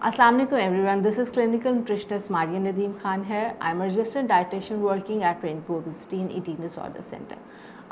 Assalamu alaikum everyone, this is clinical nutritionist Maria Nadeem Khan here. I am a registered dietitian working at Rainbow Obesity and Eating Disorder Center.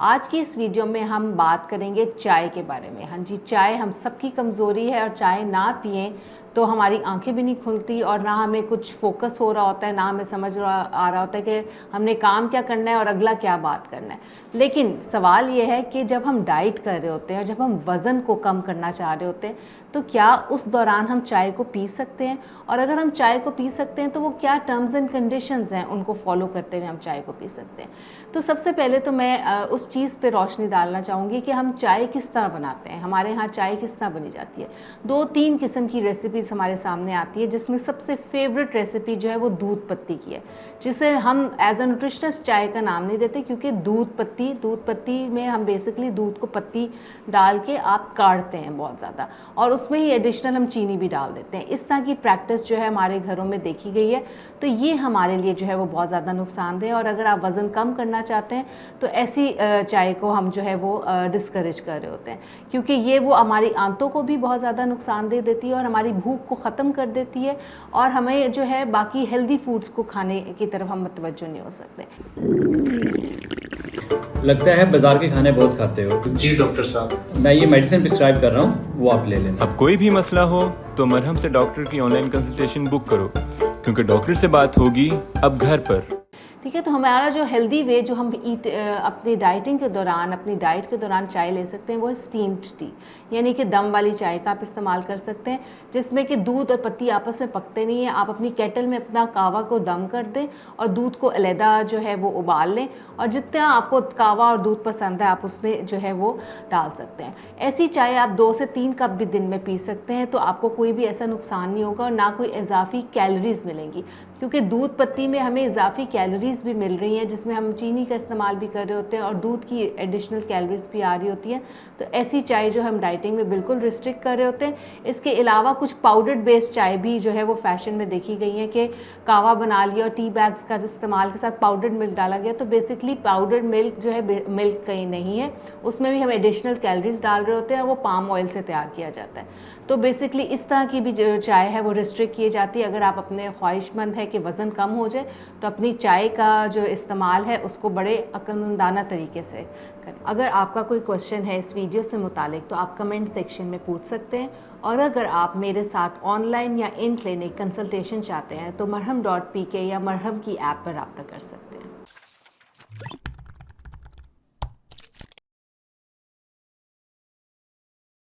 आज की इस video में हम बात करेंगे चाय के बारे में। हाँ जी, चाय हम सबकी कमज़ोरी है और चाय ना पिएं तो हमारी आंखें भी नहीं खुलती और ना हमें कुछ फोकस हो रहा होता है, ना हमें समझ आ रहा होता है कि हमने काम क्या करना है और अगला क्या बात करना है। लेकिन सवाल ये है कि जब हम डाइट कर रहे होते हैं और जब हम वज़न को कम करना चाह रहे होते हैं तो क्या उस दौरान हम चाय को पी सकते हैं, और अगर हम चाय को पी सकते हैं तो वो क्या टर्म्स एंड कंडीशंस हैं, उनको फॉलो करते हुए हम चाय को पी सकते हैं। तो सबसे पहले तो मैं उस चीज़ पे रोशनी डालना चाहूँगी कि हम चाय किस तरह बनाते हैं। हमारे यहाँ चाय किस तरह बनी जाती है। 2-3 किस्म की रेसिपीज़ हमारे सामने आती है, जिसमें सबसे फेवरेट रेसिपी जो है वो दूध पत्ती की है, जिसे हम एज अ न्यूट्रिशनिस्ट चाय का नाम नहीं देते, क्योंकि दूध पत्ती में हम बेसिकली दूध को पत्ती डाल के आप काढ़ते हैं बहुत ज़्यादा, और उसमें ही एडिशनल हम चीनी भी डाल देते हैं। इस तरह की प्रैक्टिस जो है हमारे घरों में देखी गई है, तो ये हमारे लिए जो है वो बहुत ज़्यादा नुकसानदेह है। और अगर आप वज़न कम करना चाहते हैं तो ऐसी चाय को हम जो है वो डिस्करेज कर रहे होते हैं, क्योंकि ये वो हमारी आंतों को भी बहुत ज़्यादा नुकसानदेह देती है और हमारी भूख को ख़त्म कर देती है, और हमें जो है बाकी हेल्दी फूड्स को खाने की तरफ हम मुतवज्जो नहीं हो सकते। लगता है बाजार के खाने बहुत खाते हो। जी डॉक्टर साहब, मैं ये मेडिसिन प्रिस्क्राइब कर रहा हूँ, वो आप ले लेना। अब कोई भी मसला हो तो मरहम से डॉक्टर की ऑनलाइन कंसल्टेशन बुक करो, क्योंकि डॉक्टर से बात होगी अब घर पर। ठीक है, तो हमारा जो हेल्दी वे जो हम अपनी डाइटिंग के दौरान, अपनी डाइट के दौरान चाय ले सकते हैं वो है स्टीम्ड टी, यानी कि दम वाली चाय का आप इस्तेमाल कर सकते हैं, जिसमें कि दूध और पत्ती आपस में पकते नहीं हैं। आप अपनी केटल में अपना कावा को दम कर दें और दूध को अलहदा जो है वो उबाल लें, और जितना आपको कावा और दूध पसंद है आप उसमें जो है वो डाल सकते हैं। ऐसी चाय आप 2 से 3 कप भी दिन में पी सकते हैं, तो आपको कोई भी ऐसा नुकसान नहीं होगा और ना कोई इजाफी कैलोरीज मिलेंगी, क्योंकि दूध पत्ती में हमें इजाफी कैलोरीज भी मिल रही हैं, जिसमें हम चीनी का इस्तेमाल भी कर रहे होते हैं और दूध की एडिशनल कैलोरीज भी आ रही होती हैं। तो ऐसी चाय जो हम डाइटिंग में बिल्कुल रिस्ट्रिक्ट कर रहे होते हैं। इसके अलावा कुछ पाउडर्ड बेस्ड चाय भी जो है वो फैशन में देखी गई है कि कावा बना लिया और टी बैग्स का इस्तेमाल के साथ पाउडर्ड मिल्क डाला गया। तो बेसिकली पाउडर्ड मिल्क जो है मिल्क कहीं नहीं है, उसमें भी हम एडिशनल कैलोरीज डाल रहे होते हैं और वो पाम ऑयल से तैयार किया जाता है। तो बेसिकली इस तरह की भी जो चाय है वो रिस्ट्रिक्ट की जाती है। अगर आप अपने ख्वाहिशमंद है कि वज़न कम हो जाए तो अपनी चाय का जो इस्तेमाल है उसको बड़े अक्लमंदाना तरीके से करें। अगर आपका कोई क्वेश्चन है इस वीडियो से मुतालिक तो आप कमेंट सेक्शन में पूछ सकते हैं, और अगर आप मेरे साथ ऑनलाइन या इन क्लिनिक कंसल्टेशन चाहते हैं तो marham.pk या मरहम की ऐप पर रब्ता कर सकते हैं।